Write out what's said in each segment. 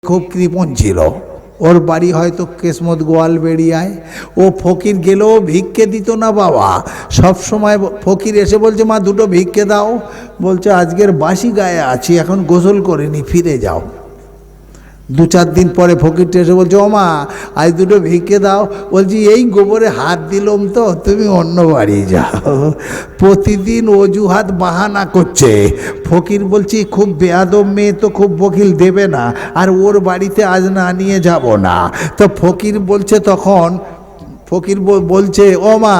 খুব কৃপণ ছিল। ওর বাড়ি হয়তো কেসমত গোয়ালবেড়িয়ায়। ও ফকির গেলেও ভিক্ষে দিত না বাবা। সব সময় ফকির এসে বলছে, মা দুটো ভিক্ষে দাও। বলছে আজকের বাসি গায়ে আছি, এখন গোসল করিনি, ফিরে যাও। 2-4 দিন পরে ফকিরটা এসে বলছে, ও মা আজ দুটো ভিক্ষে দাও। বলছি এই গোবরে হাত দিলাম তো, তুমি অন্য বাড়ি যাও। প্রতিদিন অজুহাত বাহানা করছে। ফকির বলছি খুব বেয়াদব মেয়ে তো, খুব বকিল দেবে না, আর ওর বাড়িতে আজ না নিয়ে যাব না। তো ফকির বলছে, তখন ফকির বলছে, ও মা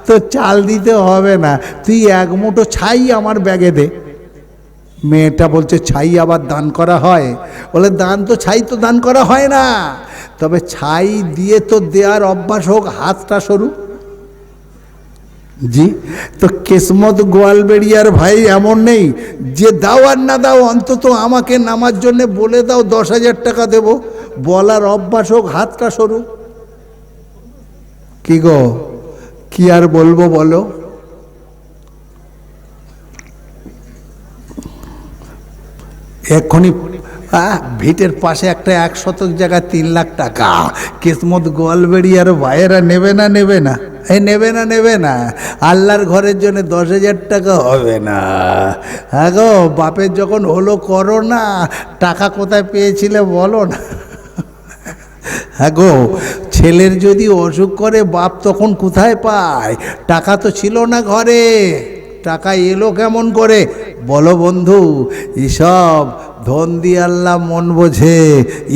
তো চাল দিতে হবে না, তুই 1 মুঠো ছাই আমার ব্যাগে দে। মেয়েটা বলছে, ছাই আবার দান করা হয়? বলে, দান তো ছাই তো দান করা হয় না, তবে ছাই দিয়ে তো দেওয়ার অভ্যাস হোক, হাতটা সরু। জি, তো কেসমত গোয়ালবেড়িয়ার ভাই এমন নেই যে দাও আর না দাও অন্তত আমাকে নামার জন্য বলে দাও, 10,000 টাকা দেব, বলার অভ্যাস হোক, হাতটা সরু। কি গো, কি আর বলবো বলো? এক্ষুনি ভিটের পাশে একটা 1 শতক জায়গা 3 লাখ টাকা। কেসমত গোয়ালবেড়িয়ার ভাইয়েরা নেবে না? নেবে না? এই নেবে না? নেবে না? আল্লাহর ঘরের জন্য 10,000 টাকা হবে না। হ্যাঁ গো, বাপের যখন হলো করো না, টাকা কোথায় পেয়েছিলে বলো না? হ্যাঁ গো, ছেলের যদি অসুখ করে বাপ তখন কোথায় পায়? টাকা তো ছিল না ঘরে, টাকা এলো কেমন করে বলো বন্ধু? এসব ধন দিয়ে আল্লাহ মন বোঝে,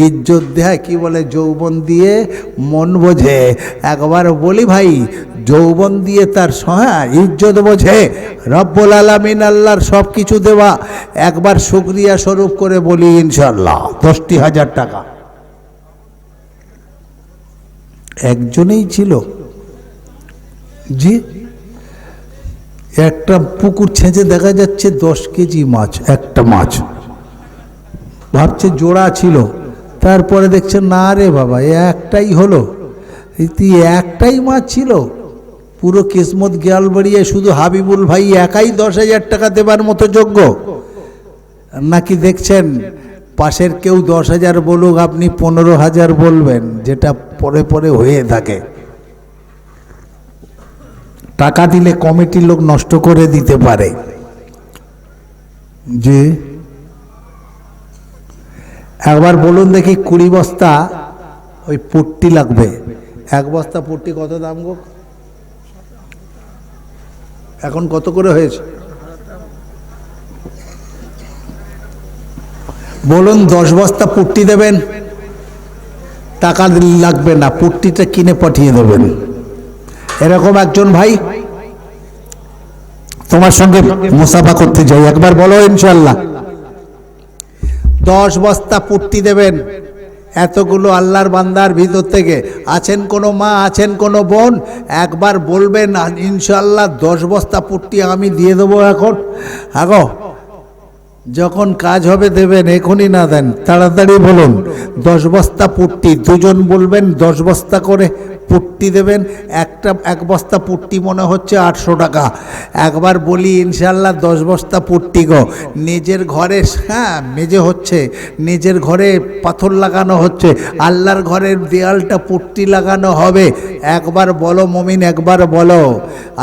ইজ্জত দেয় কি বলে, যৌবন দিয়ে মন বোঝে। একবার বলি ভাই, যৌবন দিয়ে তার ইজ্জত বোঝে। রব্বুল আলামিন আল্লাহর সব কিছু দেওয়া, একবার শুকরিয়া স্বরূপ করে বলি ইনশাআল্লাহ 10,000 টাকা। একজনেই ছিল। জি, একটা পুকুর ছেঁচে দেখা যাচ্ছে 10 কেজি মাছ, একটা মাছ। ভাবছে জোড়া ছিল, তারপরে দেখছে না রে বাবা, একটাই হলো। একটাই মাছ ছিল। পুরো কিসমত গোয়ালবেড়িয়ায় শুধু হাবিবুল ভাই একাই 10,000 টাকা দেবার মতো যোগ্য। নাকি দেখছেন পাশের কেউ 10,000 বলুক, আপনি 15,000 বলবেন, যেটা পরে পরে হয়ে থাকে। টাকা দিলে কমিটির লোক নষ্ট করে দিতে পারে। জি, একবার বলুন দেখি, 20 বস্তা ওই পুট্টি লাগবে। 1 বস্তা পুট্টি কত দাম গো? এখন কত করে হয়েছে বলুন? 10 বস্তা পুট্টি দেবেন, টাকা লাগবে না, পুট্টিটা কিনে পাঠিয়ে দেবেন। এরকম একজন ভাই তোমার সঙ্গে মুসাফা করতে যাই, একবার বলো ইনশাআল্লাহ। 10 বস্তা পুট্টি দেবেন। এতগুলো আল্লাহর বান্দার ভিতর থেকে আছেন কোনো মা, আছেন কোনো বোন, একবার বলবেন ইনশাআল্লাহ 10 বস্তা পুট্টি আমি দিয়ে দেবো এখন। আগো যখন কাজ হবে দেবেন, এখনই না দেন, তাড়াতাড়ি বলুন। 10 বস্তা পুট্টি, দুজন বলবেন 10 বস্তা করে পুট্টি দেবেন। 1 বস্তা পুট্টি মনে হচ্ছে 800 টাকা। একবার বলি ইনশাআল্লাহ 10 বস্তা পুট্টি গো। নিজের ঘরে মেজে হচ্ছে, নিজের ঘরে পাথর লাগানো হচ্ছে, আল্লাহর ঘরের দেয়ালটা পুট্টি লাগানো হবে। একবার বলো মমিন, একবার বলো।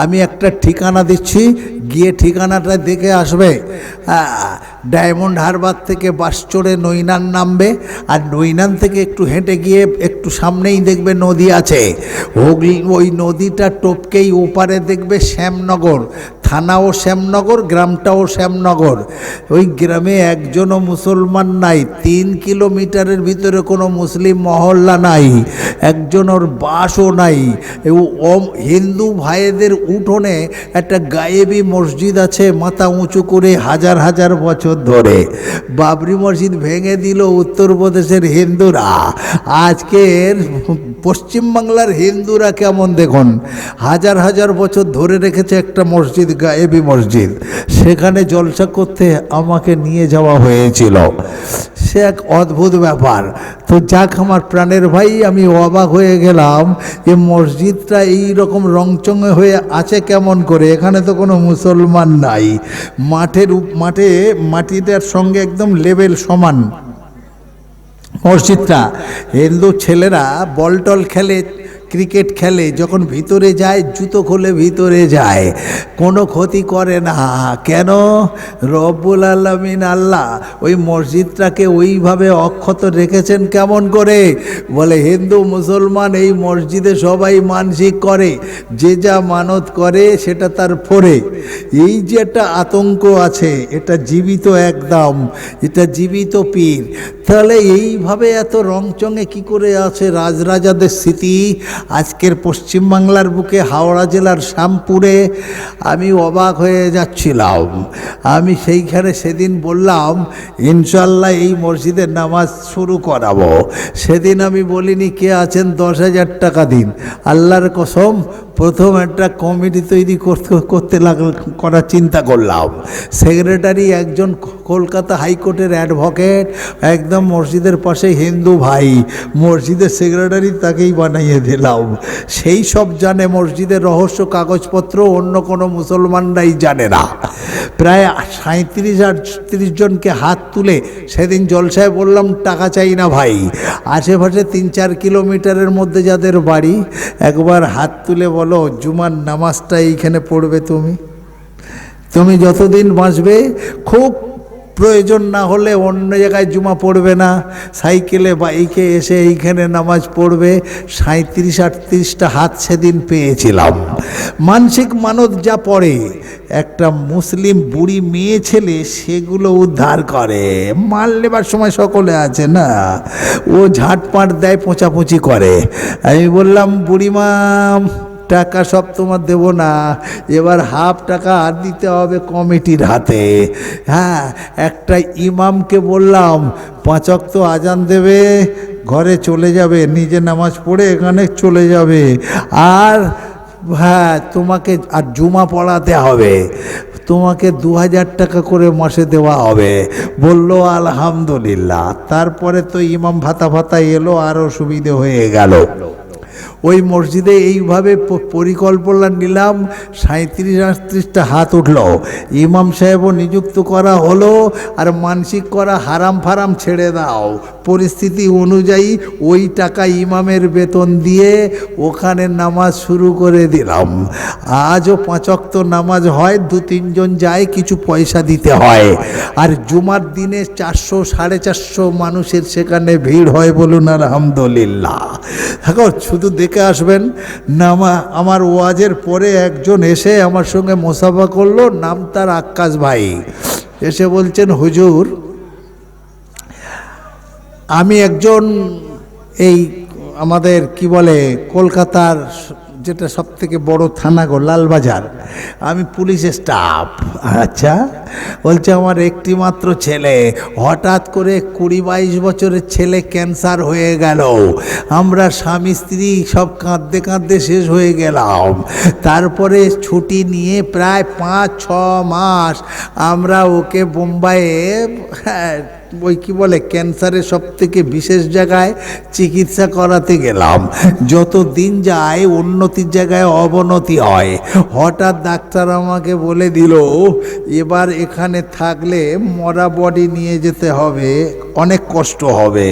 আমি একটা ঠিকানা দিচ্ছি, গিয়ে ঠিকানাটা দেখে আসবে। ডায়মন্ড হারবার থেকে বাস চড়ে নৈনান নামবে, আর নৈনান থেকে একটু হেঁটে গিয়ে একটু সামনেই দেখবে নদী আছে। হুগলি, ওই নদীটা টপকেই ওপারে দেখবে শ্যামনগর, থানাও শ্যামনগর, গ্রামটাও শ্যামনগর। ওই গ্রামে একজনও মুসলমান নাই, 3 কিলোমিটারের ভিতরে কোনো মুসলিম মহল্লা নাই, একজনের বাসও নাই। হিন্দু ভাইদের উঠোনে একটা গায়েবী মসজিদ আছে, মাথা উঁচু করে 1000 বছর ধরে। বাবরি মসজিদ ভেঙে দিল উত্তরপ্রদেশের হিন্দুরা। আজকের পশ্চিমবাংলার হিন্দুরা কেমন দেখুন, 1000 বছর ধরে রেখেছে একটা মসজিদ, গায়েবী মসজিদ। সেখানে জলসা করতে আমাকে নিয়ে যাওয়া হয়েছিল। সে এক অদ্ভুত ব্যাপার। তো যাক আমার প্রাণের ভাই, আমি অবাক হয়ে গেলাম, এই মসজিদটা এইরকম রংচঙে হয়ে আছে কেমন করে? এখানে তো কোনো মুসলমান নাই। মাটিটার সঙ্গে একদম লেভেল সমান, মসজিদটা হিন্দু ছেলেরা বল টল খেলে, ক্রিকেট খেলে, যখন ভিতরে যায় জুতো খুলে ভিতরে যায়, কোনো ক্ষতি করে না। কেন? রব্বুল আলামিন আল্লাহ ওই মসজিদটাকে ওইভাবে অক্ষত রেখেছেন। কেমন করে? বলে হিন্দু মুসলমান এই মসজিদে সবাই মানসিক করে, যে যা মানত করে সেটা তার ফোরে। এই যে একটা আতঙ্ক আছে, এটা জীবিত, একদম এটা জীবিত পীর। তাহলে এইভাবে এত রংচঙে কি করে আছে রাজরাজাদের স্মৃতি। আজকের পশ্চিমবাংলার বুকে হাওড়া জেলার শ্যামপুরে আমি অবাক হয়ে যাচ্ছিলাম। আমি সেইখানে সেদিন বললাম ইনশাল্লাহ এই মসজিদের নামাজ শুরু করাবো। সেদিন আমি বলিনি কে আছেন 10,000 টাকা দিন। আল্লাহর কসম প্রথম একটা কমিটি তৈরি করতে করার চিন্তা করলাম। সেক্রেটারি একজন কলকাতা হাইকোর্টের অ্যাডভোকেট, একদম মসজিদের পাশে হিন্দু ভাই, মসজিদের সেক্রেটারি তাকেই বানাইয়ে দিলাম। সেই সব জানে মসজিদের রহস্য, কাগজপত্র অন্য কোনো মুসলমানরাই জানে না। প্রায় 37-38 জনকে হাত তুলে সেদিন জলসায় বললাম টাকা চাই না ভাই, আশেপাশে 3-4 কিলোমিটারের মধ্যে যাদের বাড়ি একবার হাত তুলে বলো জুমার নামাজটা এইখানে পড়বে। তুমি যতদিন বাঁচবে, খুব প্রয়োজন না হলে অন্য জায়গায় জুমা পড়বে না, সাইকেলে বাইকে এসে এইখানে নামাজ পড়বে। 37-38টা হাত সেদিন পেয়েছিলাম। মানসিক মানত যা পড়ে একটা মুসলিম বুড়ি মেয়ে ছেলে সেগুলো উদ্ধার করে। মাল নেবার সময় সকলে আছে না, ও ঝাঁটপাট দেয়, পোঁচাপুচি করে। আমি বললাম বুড়িমা টাকা সব তোমার দেব না, এবার হাফ টাকা আর দিতে হবে কমিটির হাতে। হ্যাঁ, একটা ইমামকে বললাম 5 ওয়াক্ত আজান দেবে, ঘরে চলে যাবে, নিজে নামাজ পড়ে এখানে চলে যাবে। আর হ্যাঁ, তোমাকে আর জুমা পড়াতে হবে, তোমাকে 2000 টাকা করে মাসে দেওয়া হবে। বলল আলহামদুলিল্লাহ। তারপরে তো ইমাম ভাতা এলো, আরও সুবিধে হয়ে গেল। ওই মসজিদে এইভাবে পরিকল্পনা নিলাম। 37-38টা হাত উঠল। ইমাম সাহেবও নিযুক্ত করা হলো। আর মানসিক করা হারাম ফারাম ছেড়ে দাও, পরিস্থিতি অনুযায়ী ওই টাকা ইমামের বেতন দিয়ে ওখানে নামাজ শুরু করে দিলাম। আজও 5 ওয়াক্ত নামাজ হয়, 2-3 জন যায়, কিছু পয়সা দিতে হয়। আর জুমার দিনে 400-450 মানুষের সেখানে ভিড় হয়, বলুন আলহামদুলিল্লাহ। এখন শুধু দেখে আসবেন। আমার ওয়াজের পরে একজন এসে আমার সঙ্গে মোসাফা করলো, নাম তার আক্কাস ভাই। এসে বলছেন হুজুর, আমি একজন এই আমাদের কি বলে কলকাতার যেটা সব থেকে বড় থানা গো লালবাজার, আমি পুলিশ স্টাফ। আচ্ছা, বলছে আমার একটি মাত্র ছেলে, হঠাৎ করে 20-22 বছরের ছেলে ক্যান্সার হয়ে গেল। আমরা স্বামী স্ত্রী সব কাঁদতে কাঁদতে শেষ হয়ে গেলাম। তারপরে ছুটি নিয়ে প্রায় 5-6 মাস আমরা ওকে বোম্বাইয়ে ওই কি বলে ক্যান্সারের সব থেকে বিশেষ জায়গায় চিকিৎসা করাতে গেলাম। যত দিন যায় উন্নতির জায়গায় অবনতি হয়। হঠাৎ ডাক্তার আমাকে বলে দিল এবার এখানে থাকলে মরা বডি নিয়ে যেতে হবে, অনেক কষ্ট হবে,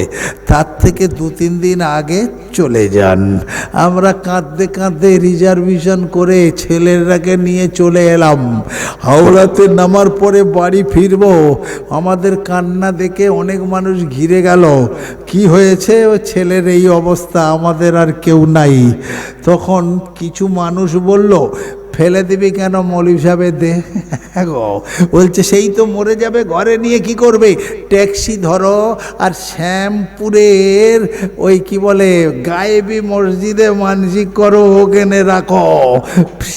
তার থেকে 2-3 দিন আগে চলে যান। আমরা কাঁদতে কাঁদতে রিজার্ভেশন করে ছেলেরাকে নিয়ে চলে এলাম। হাওড়াতে নামার পরে বাড়ি ফিরবো, আমাদের কান্না দেখে অনেক মানুষ ঘিরে গেল। কি হয়েছে? ও ছেলের এই অবস্থা, আমাদের আর কেউ নাই। তখন কিছু মানুষ বলল ফেলে দিবি কেন মৌলভী সাহেবের দে গো। বলছে সেই তো মরে যাবে, ঘরে নিয়ে কি করবে? ট্যাক্সি ধরো আর শ্যামপুরের ওই কি বলে গায়েবী মসজিদে মানসিক করো, ওখানে রাখো,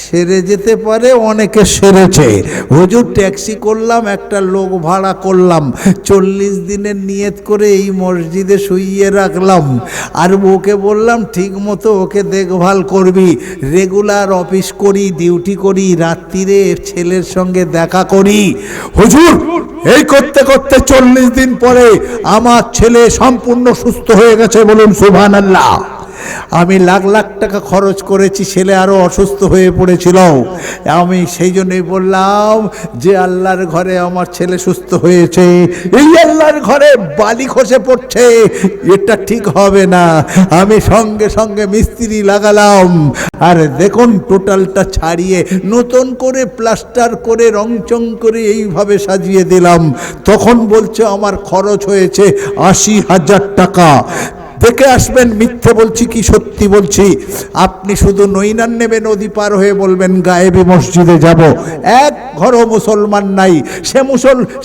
সেরে যেতে পারে। অনেকে সেরেছে। হুজুর ট্যাক্সি করলাম, একটা লোক ভাড়া করলাম, 40 দিনের নিয়ত করে এই মসজিদে শুইয়ে রাখলাম। আর ওকে বললাম ঠিক মতো ওকে দেখভাল করবি, রেগুলার অফিস করি, ডিউটি করি, রাত্রিরে ছেলের সঙ্গে দেখা করি। হুজুর এই করতে করতে 40 দিন পরে আমার ছেলে সম্পূর্ণ সুস্থ হয়ে গেছে, বলুন সুবহানাল্লাহ। আমি লাখ লাখ টাকা খরচ করেছি, ছেলে আরো অসুস্থ হয়ে পড়েছিল, আমি সেই জন্যই বললাম যে আল্লাহর ঘরে আমার ছেলে সুস্থ হয়েছে, এই আল্লাহর ঘরে বালি খসে পড়ছে, এটা ঠিক হবে না। আমি সঙ্গে সঙ্গে মিস্ত্রি লাগালাম, আর দেখুন টোটালটা ছাড়িয়ে নতুন করে প্লাস্টার করে রংচং করে এইভাবে সাজিয়ে দিলাম। তখন বলছে আমার খরচ হয়েছে 80,000 টাকা। দেখে আসবেন মিথ্যে বলছি কি সত্যি বলছি। আপনি শুধু নৈনান নেবে, নদী পার হয়ে বলবেন গায়েবী মসজিদে যাব, এক ঘরও মুসলমান নাই।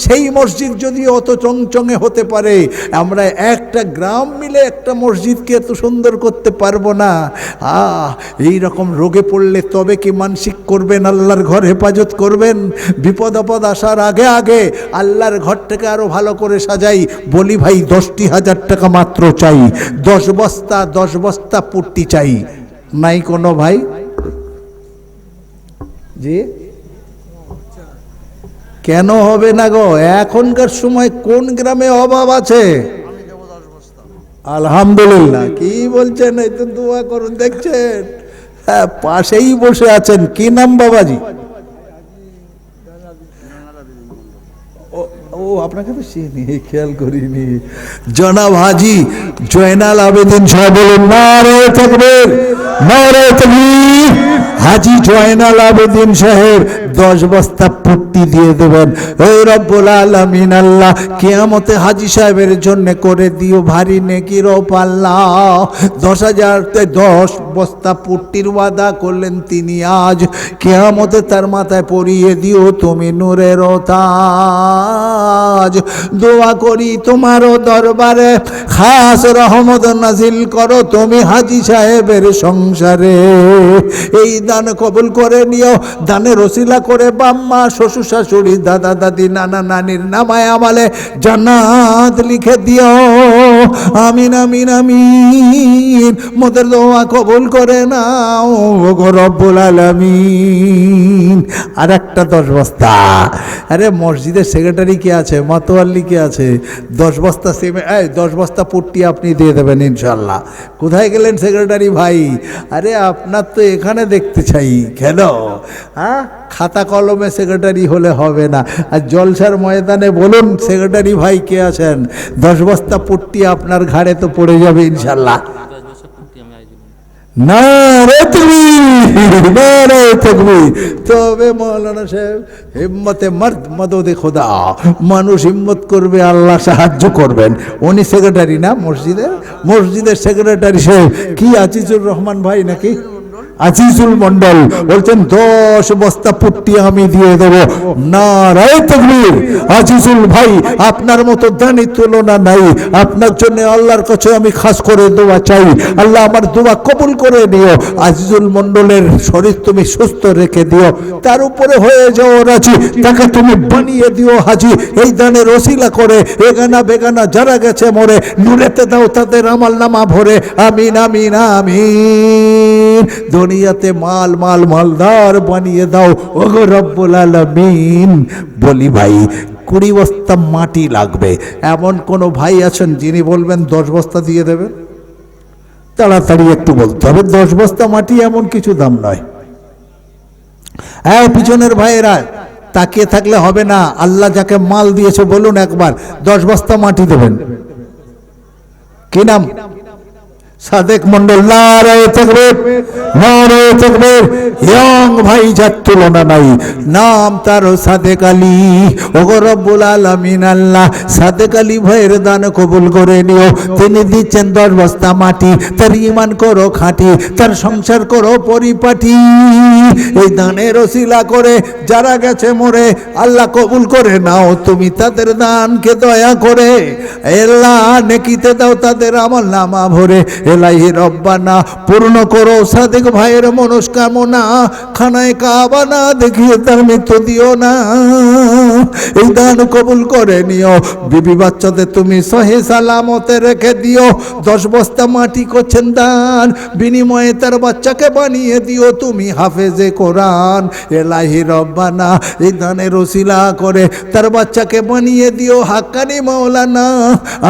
সেই মসজিদ যদি অত চংচঙে হতে পারে, আমরা একটা গ্রাম মিলে একটা মসজিদকে এত সুন্দর করতে পারবো না? এই রকম রোগে পড়লে তবে কি মানসিক করবেন, আল্লাহর ঘর হেফাজত করবেন? বিপদ আপদ আসার আগে আগে আল্লাহর ঘরটাকে আরো ভালো করে সাজাই। বলি ভাই 10,000 টাকা মাত্র চাই, 10 বস্তা পুট্টি চাই। নাই কোনো ভাই? জি, কেন হবে না গো? এখনকার সময় কোন গ্রামে অভাব আছে? আলহামদুলিল্লাহ। কি বলছেন? এই তো দোয়া করুন। দেখছেন, হ্যাঁ, পাশেই বসে আছেন। কি নাম বাবাজি? ও, আপনাকে তো চিনি, খেয়াল করিনি। জনাব হাজি জয়নাল আবেদিন সাহেব, বলুন নারে তাকবীর, নারে তাকবীর। হাজি জয়নাল আবেদিন সাহেব 10 বস্তা পুট্টি দিয়ে দেবেন। ওই রব্বুল আলামিন আল্লাহ কিয়ামতে হাজি সাহেবের জন্য করে দিও ভারী নেকির পাল্লা। 10 বস্তা পুট্টির ওয়াদা করলেন তিনি, আজ কিয়ামতে তার মাথায় পরিয়ে দিও তুমি নূরের তাজ। দোয়া করি তোমারও দরবারে খাস রহমত নাজিল করো তুমি হাজি সাহেবের সংসারে। এই দান কবুল করে নিও, দানের ওসিলা করে বাম্মা, শ্বশুর শাশুড়ি, দাদা দাদি, নানা নানির নামায় আমালে জান্নাত লিখে দিও। আমিন আমিন আমিন। মোদের দোয়া কবুল করে নাও গো রব্বুল আলামিন। আর একটা 10 বস্তা। আরে মসজিদের সেক্রেটারি কে আছে, মাতোয়াল্লি কে আছে? 10 বস্তা 10 বস্তা পুট্টি আপনি দিয়ে দেবেন ইনশাল্লাহ। কোথায় গেলেন সেক্রেটারি ভাই? আরে আপনার তো এখানে দেখতে চাই। কেন? হ্যাঁ, খাতা কলমে সেক্রেটারি হলে হবে না। আর জলসার ময়দানে বলুন সেক্রেটারি ভাই কে আছেন, 10 বস্তা পুট্টি আপনার ঘাড়ে তো পড়ে যাবে ইনশাল্লাহ। নারে তাকবীর, নারে তাকবীর। তবে মৌলানা সাহেব হিম্মতে মর্দ মদদে খোদা, মানুষ হিম্মত করবে, আল্লাহ সাহায্য করবেন। উনি সেক্রেটারি না মসজিদের সেক্রেটারি সাহেব কি আজিজুর রহমান ভাই নাকি আজিজুল মন্ডল, বলছেন 10 বস্তা পুট্টি আমি দিয়ে দেবো। নারে তাকবীর। আজিজুল ভাই, আপনার মতো দানি তুলনা নাই। আপনার জন্য আল্লাহর কাছে আমি খাস করে দোয়া চাই, আল্লাহ আমার দোয়া কবুল করে নিও। আজিজুল মন্ডলের শরীর তুমি সুস্থ রেখে দিও, তার উপরে হয়ে যাও রাজি, তাকে তুমি বানিয়ে দিও হাজি। এই দানের ওসিলা করে এগানা বেগানা যারা গেছে মরে, নুরেতে দাও তাদের আমল নামা ভরে। আমিন আমিন আমিন। দুনিয়াতে মালদার বানিয়ে দাও ওগো রব্বুল আলামিন। বলি ভাই 20 বস্তা মাটি লাগবে, এমন কোন ভাই আছেন যিনি বলবেন 10 বস্তা দিয়ে দেবেন? তাড়াতাড়ি একটু বলতে হবে। 10 বস্তা মাটি এমন কিছু দাম নয়। হ্যাঁ, পিছনের ভাইয়েরা তাকিয়ে থাকলে হবে না। আল্লাহ যাকে মাল দিয়েছে বলুন একবার 10 বস্তা মাটি দেবেন। কি নাম? সাদেক মন্ডল। নারে তাকবীর, নারে তাকবীর। ইয়ং ভাই যার তুলনা নাই, নাম তার সাদেক আলী। ওগো রব্বুল আলামিন আল্লাহ সাদেক আলী ভাইয়ের দান কবুল করে নিও। তিনি দিচ্ছেন 10 বস্তা মাটি। তার ঈমান করো খাঁটি, তার সংসার করো পরিপাটি। এই দানের ওসিলা করে যারা গেছে মরে, আল্লাহ কবুল করে নাও তুমি তাদের দানকে দয়া করে। আল্লাহ নেকিতে দাও তাদের আমল নামা ভরে। এলাহি রব্বানা, পূর্ণ করো সাদেক ভাইয়ের মনস্কামনা। খানায় কাবা না দেখিয়ে তার মৃত্যু দিও না। এই দান কবুল করে নিও, বিবি বাচ্চাদের তুমি সহি সালামতে রেখে দিও। 10 বস্তা মাটি করছেন দান, বিনিময়ে তার বাচ্চাকে বানিয়ে দিও তুমি হাফেজে কোরআন। এলাহি রব্বানা, এই দানের ওসিলা করে তার বাচ্চাকে বানিয়ে দিও হাক্কানি মাওলানা।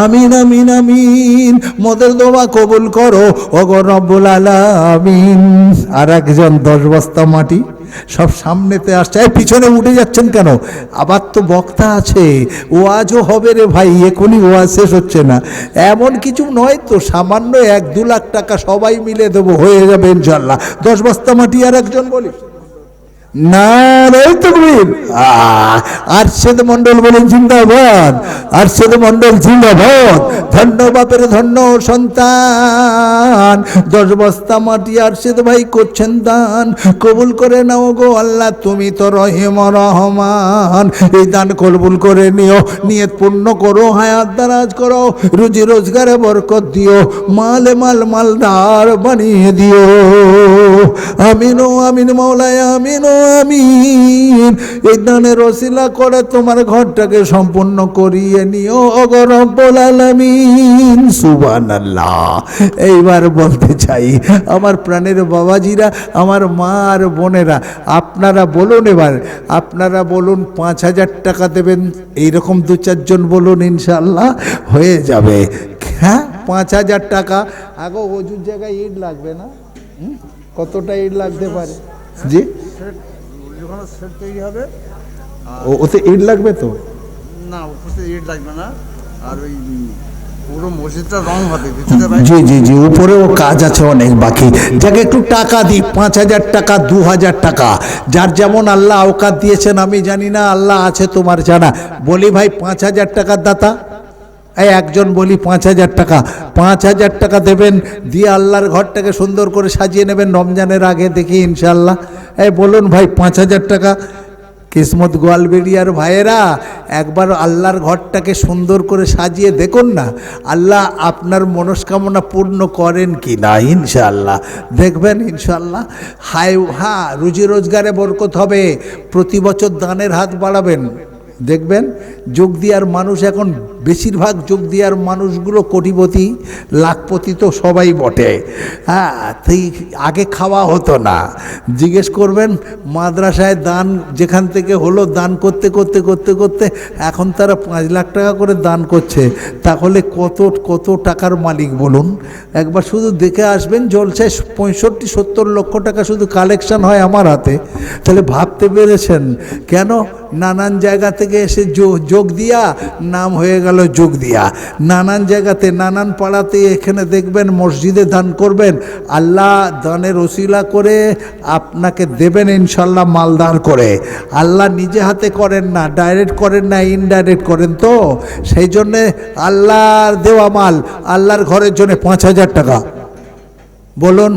আমিন আমিন আমিন। মোদের দোয়া কবুল করো ওগো রব্বুল আলামিন। আর একজন 10 বস্তা মাটি সব সামনেতে আসছে। পিছনে উঠে যাচ্ছেন কেন? আবার তো বক্তা আছে, ওয়াজও হবে রে ভাই, এখনই ওয়াজ শেষ হচ্ছে না। এমন কিছু নয় তো, সামান্য 1-2 লাখ টাকা সবাই মিলে দেবো, হয়ে যাবে ইনশাল্লাহ। 10 বস্তা মাটি আর একজন বলি নারে তাকবীর। আরশেদ মন্ডল বলেন জিন্দাবাদ, আরশেদ মন্ডল জিন্দাবাদ। ধন্য বাপের ধন্য সন্তান। 10 বস্তা মাটি আরশেদ ভাই করছেন দান, কবুল করে নাও গো আল্লাহ, তুমি তো রহিম রহমান। এই দান কবুল করে নিও, নিয়ত পূর্ণ করো, হায়াত দারাজ করো, রুজি রোজগারে বরকত দিও, মালে মাল মালদার বানিয়ে দিও। আমিন ও আমিন মাওলায়, আমিন ও আমিন। এই দানের ওসিলা করে তোমার ঘরটাকে সম্পূর্ণ করিয়ে নিও ওগো রব্বুল আলামিন। সুবহানাল্লাহ। এইবার বলতে চাই আমার প্রাণের বাবাজিরা, আমার মা আর বোনেরা, আপনারা বলুন, এবার আপনারা বলুন 5,000 টাকা দেবেন, এইরকম 2-4 জন বলুন, ইনশাআল্লাহ হয়ে যাবে। হ্যাঁ, 5,000 টাকা। আগো অজুর জায়গায় ইট লাগবে না? কতটা ইট লাগতে পারে? জি, সেট তৈরি হবে। ওতে ইট লাগবে তো? না, উপরে ইট লাগবে না, আর ওই পুরো মসজিদটা রং হবে। জি জি জি, উপরেও কাজ আছে অনেক বাকি। যাকে একটু টাকা দিই, 5,000 টাকা, 2,000 টাকা, যার যেমন আল্লাহ আওকাত দিয়েছেন আমি জানি না, আল্লাহ আছে তোমার জানা। বলি ভাই 5,000 টাকার দাতা, এই একজন বলি 5,000 টাকা। 5,000 টাকা দেবেন, দিয়ে আল্লাহর ঘরটাকে সুন্দর করে সাজিয়ে নেবেন রমজানের আগে, দেখি ইনশাআল্লাহ। এই বলুন ভাই 5,000 টাকা। কিসমত গোয়ালবেড়িয়ার ভাইয়েরা, একবার আল্লাহর ঘরটাকে সুন্দর করে সাজিয়ে দেখুন না, আল্লাহ আপনার মনস্কামনা পূর্ণ করেন কি না। ইনশাআল্লাহ দেখবেন ইনশাআল্লাহ। হ্যাঁ, রুজি রোজগারে বরকত হবে। প্রতি বছর দানের হাত বাড়াবেন, দেখবেন যোগ দিয়ার মানুষ এখন বেশিরভাগ যোগ দিয়ার মানুষগুলো কোটিপতি লাখপতি তো সবাই বটে। হ্যাঁ, তাই আগে খাওয়া হতো না। জিজ্ঞেস করবেন মাদ্রাসায় দান যেখান থেকে হলো, দান করতে করতে করতে করতে এখন তারা 5 লাখ টাকা করে দান করছে। তাহলে কত কত টাকার মালিক বলুন? একবার শুধু দেখে আসবেন, জলসায় 65-70 লক্ষ টাকা শুধু কালেকশন হয় আমার হাতে। তাহলে ভাবতে পেরেছেন কেন? নানান জায়গা থেকে এসে যোগ দিয়া নাম হয়ে গেল যোগ দিয়া। নানান জায়গাতে, নানান পাড়াতে, এখানে দেখবেন মসজিদে দান করবেন, আল্লাহ দানের ওসিলা করে আপনাকে দেবেন ইনশাল্লাহ মালদার করে। আল্লাহ নিজে হাতে করেন না, ডাইরেক্ট করেন না, ইনডাইরেক্ট করেন। তো সেই জন্যে আল্লাহর দেওয়া মাল আল্লাহর ঘরের জন্য 5,000 টাকা বলুন।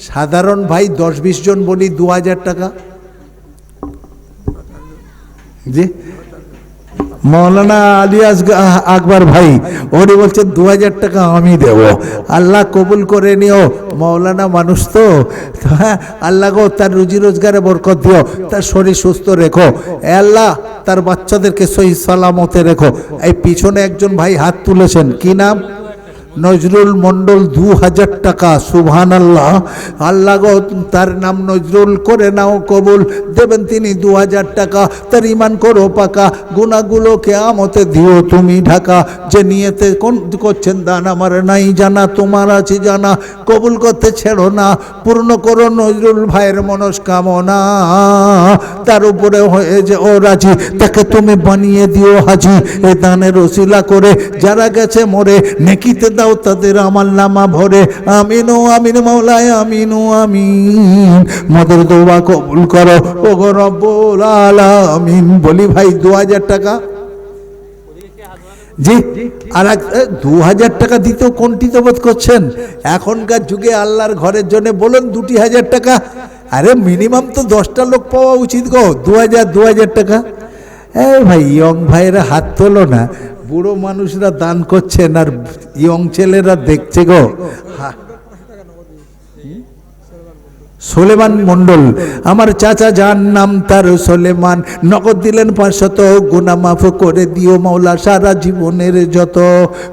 সাধারণ ভাই 10-20 জন বলি 2,000 টাকা। জি, মৌলানা আলিয়াস আকবর ভাই উনি বলছেন 2,000 টাকা আমি দেব। আল্লাহ কবুল করে নিও। মৌলানা মানুষ তো, হ্যাঁ, আল্লাহ গো তার রুজি রোজগারে বরকত দিও, তার শরীর সুস্থ রেখো আল্লাহ, তার বাচ্চাদেরকে সহি সালামতে রেখো। এই পিছনে একজন ভাই হাত তুলেছেন, কি নাম? নজরুল মন্ডল, 2,000 টাকা। সুবহানাল্লাহ। আল্লাহ গো তার নাম নজরুল করে নাও কবুল, দেবেন তিনি 2,000 টাকা। তার ইমান করো পাকা, গুনাহগুলো কিয়ামতে দিও তুমি ঢাকা। যে নিয়েতে কোন করছেন দান আমার নাই জানা, তোমার আছে জানা, কবুল করতে ছেড়ো না, পূর্ণ করো নজরুল ভাইয়ের মনস্কামনা। তার উপরে হয়ে যে ও রাজি, তাকে তুমি বানিয়ে দিও হাজি। এ দানের ওসিলা করে যারা গেছে মরে, নেকিতে দাও তাদের আমল নামা ভরে। আমিন ও আমিন মাওলায়, আমিন ও আমিন। মদের দোয়া কবুল করো ওগো রব্বুল আলামিন। বলি ভাই 2,000 টাকা। জি, আর 2,000 টাকা দিতেও কুণ্ঠিত বোধ করছেন? এখনকার যুগে আল্লাহর ঘরের জন্য বলুন 2,000 টাকা। আরে মিনিমাম তো 10টা লোক পাওয়া উচিত গো। 2,000 টাকা। এই ভাই ইয়ং ভাইয়েরা হাত তোলো না, বুড়ো মানুষরা দান করছেন আর ইয়ং ছেলেরা দেখছে গো। সোলেমান মণ্ডল, আমার চাচা যার নাম তার সোলেমান, নগদ দিলেন 500, গুনাহ মাফ করে দিও মাওলা সারা জীবনের যত।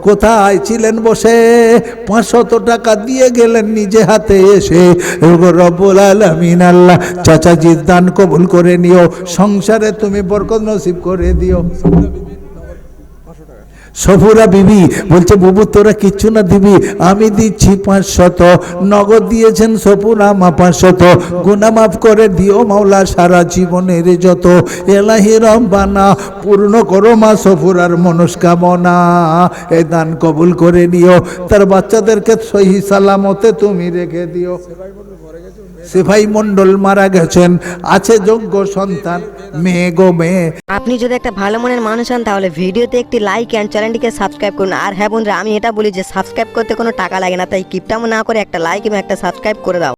কোথায় ছিলেন বসে 500 টাকা দিয়ে গেলেন নিজে হাতে এসে। ওগো রব্বুল আলামিন আল্লাহ চাচাজির দান কবুল করে নিও, সংসারে তুমি বরকত নসিব করে দিও। সফুরা বিবি বলছে বুবু তোরা কিচ্ছু না দিবি, আমি দিচ্ছি 500, নগদ দিয়েছেন সফুরা মা 500, গুনাহ মাফ করে দিও মাওলা সারা জীবনের যত। এলাহি রব্বানা পূর্ণ করো মা সফুরার মনস্কামনা, এই দান কবুল করে নিও, তার বাচ্চাদেরকে সহি সালামতে তুমি রেখে দিও। সিপাই মণ্ডল মারা গেছেন, আছে যোগ্য সন্তান, মেয়ে গো মেয়ে। আপনি যদি একটা ভালো মনের মানুষ হন তাহলে ভিডিওতে একটি লাইক অ্যান্ড চ্যানেলটিকে সাবস্ক্রাইব করুন। আর হ্যাঁ বন্ধুরা, আমি এটা বলি যে সাবস্ক্রাইব করতে কোনো টাকা লাগে না, তাই কিপটামো না করে একটা লাইক এবং একটা সাবস্ক্রাইব করে দাও।